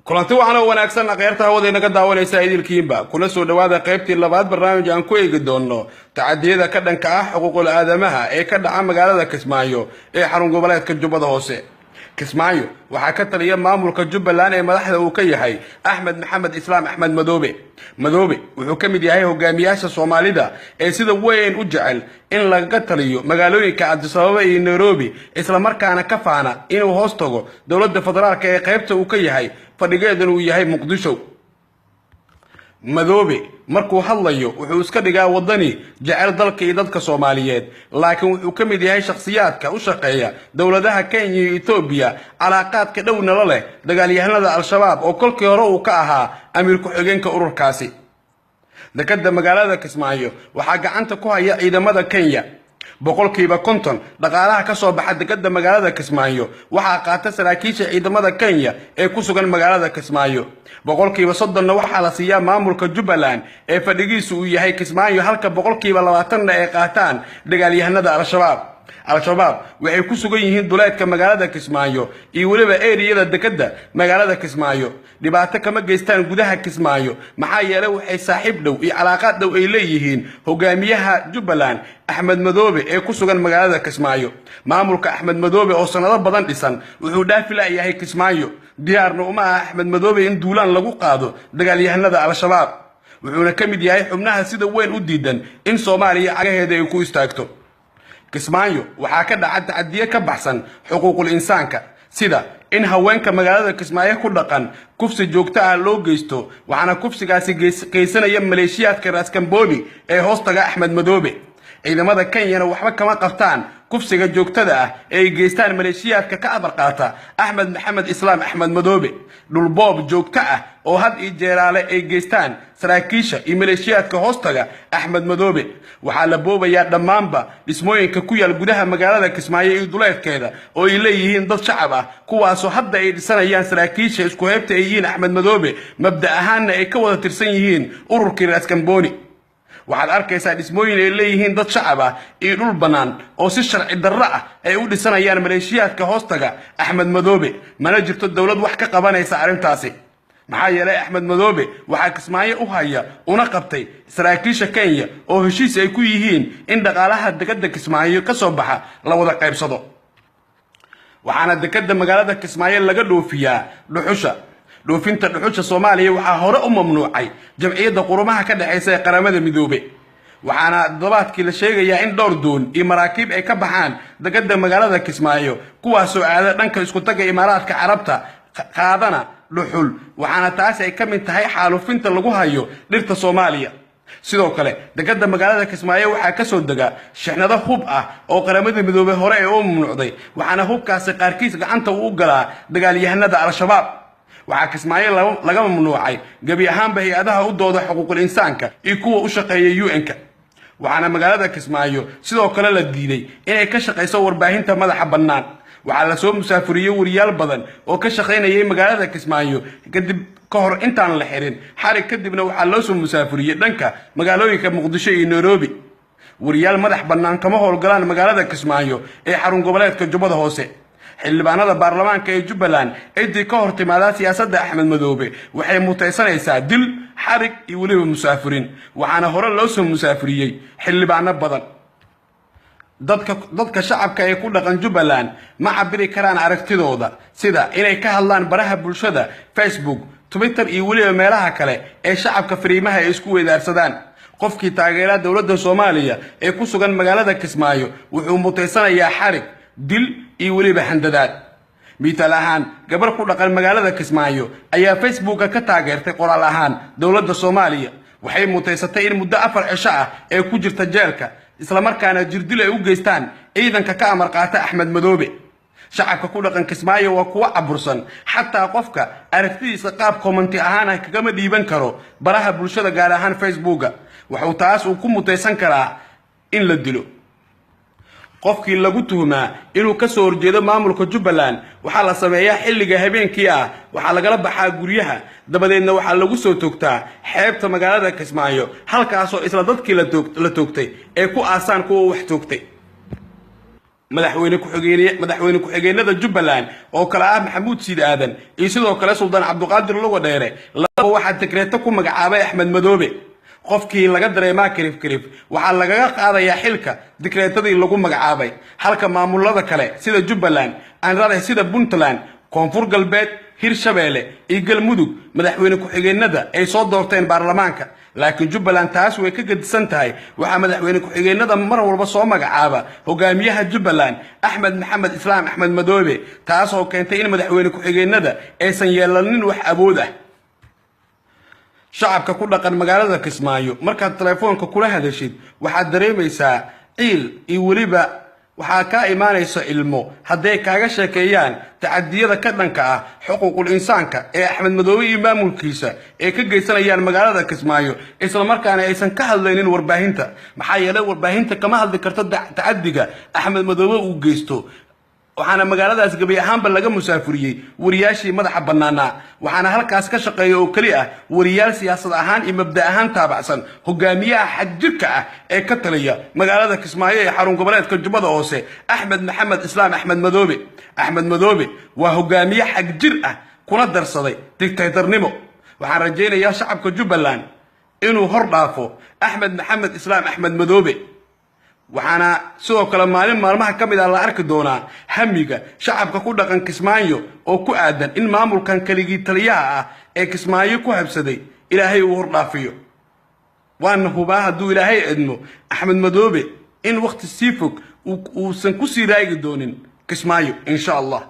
kulanti waxaan oo wanaagsan qeyrta hawada inaga daawanaysa idilkiinba kuna soo dhawaada qaybtii labaad barnaamij aan ku eegi doono tacadiyada ka dhanka ah xuquuqul aadamaha ee ka dhaca magaalada Kismaayo ee xarun goboleedka Jubbada Hoose. Kismaayo waxa ka taliya maamulka Jubbaland ee madaxda uu ka yahay Axmed Maxamed Islaam Axmed Madoobe wuxuu ka mid yahay hogaamiyaasha Soomaalida ee sida weyn u jecel in laga taliyo magaalooyinka Addis Ababa iyo Nairobi isla markaana ka faana inuu hoos tago dawladda federaalka ee qaybta uu ka yahay fadhigeeduna uu yahay Muqdisho. Madoobe markuu hadlayo wuxuu iska dhigaa wadani jecel dalka iyo dadka Soomaaliyeed, laakiin wuxuu ka mid yahay shakhsiyaadka u shaqeeya dawladaha Kenya iyo Ethiopia calaaqaadka dhowna la leh dagaalyahanada Al-Shabaab oo kolkii hore uu ka ahaa amiir ku-xigeenka ururkaasi. Dekedda magaalada Kismaayo waxaa gacanta ku haya ciidamada Kenya. boqolkiiba 50 dhaqaalaha ka soo baxa dekedda magaalada Kismaayo waxaa qaata saraakiisha ciidamada Kenya ee ku sugan magaalada Kismaayo. boqolkiiba 30 waxaa la siiyaa maamulka Jubbaland ee fadhigiisu uu yahay Kismaayo, halka boqolkiiba 20 ay qaataan dagaalyahanada Al-Shabaab waxay ku sugan yihiin duleedka magaalada Kismaayo iyo waliba eeriyada dekedda magaalada Kismaayo. dhibaato kama geystaan gudaha Kismaayo maxaa yeelay waxay saaxiib dhow iyo calaaqad dhow ay leeyihiin hogaamiyaha Jubbaland Axmed Madoobe ee ku sugan magaalada Kismaayo. maamulka Axmed Madoobe oo sanado badan dhisan wuxuu dhaafi yahay Kismaayo, diyaarna uma aha Axmed Madoobe in duulaan lagu qaado dagaalyahanada Al-Shabaab. wuxuuna ka mid yahay xubnaha sida weyn u diidan in Soomaaliya cagaheeda ay ku istaagto. Kismaayo waxaa ka dhacay tacadiye ka baxsan xuquuqul insaanka, sida in haweenka magaalada Kismaayo ku dhaqan kufsi joogto ah loo geysto, waxaana kufsigaasi geysanaya maleeshiyaadka Raskamboni ee hoostaga Axmed Madoobe. ciidamada Kenya waxba kama qabtaan kufsiga joogtada ah ee ay geystaan maleeshiyaadka ka amar qaata Axmed Maxamed Islaam Axmed Madoobe. dhul boob joogto ah oo had iyo jeeraale ay geystaan saraakiisha iyo maleeshiyaadka hoostaga Axmed Madoobe. waxaa la boobayaa dhammaanba dhismooyinka ku yaal gudaha magaalada Kismaayo iyo duleedkeeda oo ay leeyihiin dad shacab ah, kuwaasoo hadda ay dhisanayaan saraakiisha isku heybta ay yihiin Axmed Madoobe, mabda ahaanna ay ka wada tirsan yihiin ururkii Raskamboni. waxaad arkaysaa dhismooyin ay leeyihiin dad shacab ah iyo dhul bannaan oo si sharci darro ah ay u dhisanayaan maleeshiyaadka hoostaga Axmed Madoobe. mana jirto dawlad wax ka qabanaysa arrintaasi, maxaa yeelay Axmed Madoobe waxaa Kismaayo u haya una qabtay saraakiisha Kenya oo heshiis ay ku yihiin in dhaqaalaha dekedda Kismaayo ka soo baxa la wada qaybsado. waxaana dekedda magaalada Kismaayo laga dhoofiyaa dhuxusha. dhoofinta dhuxusha Soomaaliya waxaa hore u mamnuucay jamciyadda qurumaha ka dhaxaysa ee qaramada midoobe. waxaana dabaadkii la sheegayaa in dhowr doon iyo maraakiib ay ka baxaan dekedda magaalada Kismaayo, kuwaasoo aada dhanka isku taga Imaaraadka Carabta qaadana dhuxul, waxaana taas ay ka mid tahay xaalufinta lagu hayo dhirta Soomaaliya. sidoo kale dekedda magaalada Kismaayo waxaa ka soo dega shixnado hub ah oo qaramada midoobe hore ay u mamnuucday, waxaana hubkaasi qaarkiis gacanta u galaa dagaalyahanada Al-Shabaab. waxaa Kismaayo laga mamnuucay gabi ahaanba hay'adaha u dooda xuquuqul insaanka iyo kuwa u shaqeeya UN-ka. waxaana magaalada Kismaayo sidoo kale la diiday inay ka shaqeyso warbaahinta madaxa bannaan. waxaa la soo musaafuriyay wariyaal badan oo ka shaqeynayay magaalada Kismaayo kadib ka hor intaan la xirin xarig, kadibna waxaa loo soo musaafuriyay dhanka magaalooyinka Muqdisho iyo Nairobi. wariyaal madax bannaan kama howlgalaan magaalada Kismaayo ee xarun goboleedka Jubbada Hoose. xildhibaanada baarlamaanka ee Jubbaland intii ka hor timaada siyaasadda Axmed Madoobe waxay mutaysanaysaa dil, xarig iyo waliba musaafirin, waxaana hore loo soo musaafiriyay xildhibaano badan. dadka shacabka ee ku dhaqan Jubbaland ma cabiri karaan aragtidooda, sida inay ka hadlaan baraha bulshada Facebook, Twitter iyo waliba meelaha kale ee shacabka fariimaha ay isku weedaarsadaan. qofkii taageera dawladda Soomaaliya ee ku sugan magaalada Kismaayo wuxuu mutaysanayaa xarig, dil iyo waliba handadaad. miitaal ahaan gabar ku dhaqan magaalada Kismaayo ayaa Facebook ka taageertay qoraal ahaan dawladda Soomaaliya. waxay mutaysatay in muddo 4 cisho ah ay ku jirta jeelka, isla markaana jirdil ay u geystaan ciidanka ka amar qaata Axmed Madoobe. shacabka ku dhaqan Kismaayo waa kuwa cabursan, xataa qofka aragtidiisa qaab commenti ahaan kagama dhiiban karo baraha bulshada gaar ahaan Facebook. wuxuu taas ku mutaysan karaa in la dilo. qofkii lagu tuhmaa inuu ka soo horjeedo maamulka Jubbaland waxaa la sameeyaa xilliga habeenkii ah, waxaa lagala baxaa guryaha, dabadeedna waxaa lagu soo toogtaa xeebta magaalada Kismaayo, halkaasoo isla dadkii la toogtay ee ku aasaan kuwa wax toogtay. madaxweyne ku-xigeenada Jubbaland oo kala ah Maxamuud Siid Aadan iyo sidoo kale Suldaan Cabduqaadir Lugo Dheere laba waxa dekreeto ku magacaabay Axmed Madoobe qofkii laga dareemaa kirif waxa lagaga qaadayaa xilka dekreetadii lagu magacaabay halka maamulada kale sida Jubbaland aan raray sida Puntland koonfur galbeed Hirshabeelle iyo Galmudug madaxweyne ku-xigeenada ay soo doorteen baarlamaanka laakiin Jubbaland taas way ka gadisan tahay waxa madaxweyne ku-xigeenada mar walba soo magacaaba hogaamiyaha Jubbaland Axmed Maxamed Islaam Axmed Madoobe taas oo keentay in madaxweyne ku-xigeenada aysan yeelanin wax awood ah shacabka ku dhaqan magaalada Kismaayo markaad telefoonka kula hadashid waxaad dareemaysaa ciil iyo waliba waxaa ka imaanaysa ilmo haday kaaga sheekeeyaan tacadiyada ka dhanka ah xuquuqul insaanka ee Axmed Madoobe iyo maamulkiisa ee ka geysanayaan magaalada Kismaayo isla markaana aysan ka hadlaynin warbaahinta maxaa yeelay warbaahinta kama hadli karto tacadiga Axmed Madoobe uu geysto waxaana magaaladaas gabi ahaanba laga musaafuriyay wariyaashii madaxa banaana waxaana halkaas ka shaqeeyo oo kali ah wariyaal siyaasad ahaan iyo mabda ahaan taabacsan hogaamiyaha xajirka ah ee ka taliya magaalada Kismaayo ee xarun goboleedka Jubbada Hoose Axmed Maxamed Islaam Axmed Madoobe waa hogaamiye xajir ah kuna darsaday dictatornimo waxaan rajaynayaa shacabka Jubbaland inuu hor dhaafo Axmed Maxamed Islaam Axmed Madoobe waxaana sidoo kale maalmaha kamid ah la arki doonaa hamiga shacabka ku dhaqan Kismaayo oo ku aadan in maamulkan kaligii taliyaha ah ee Kismaayo ku habsaday ilaahay uu hor dhaafiyo waan hubaa haduu ilaahay idmo Axmed Madoobe in waqti sii fog uu san ku sii raagi doonin Kismaayo insha Allah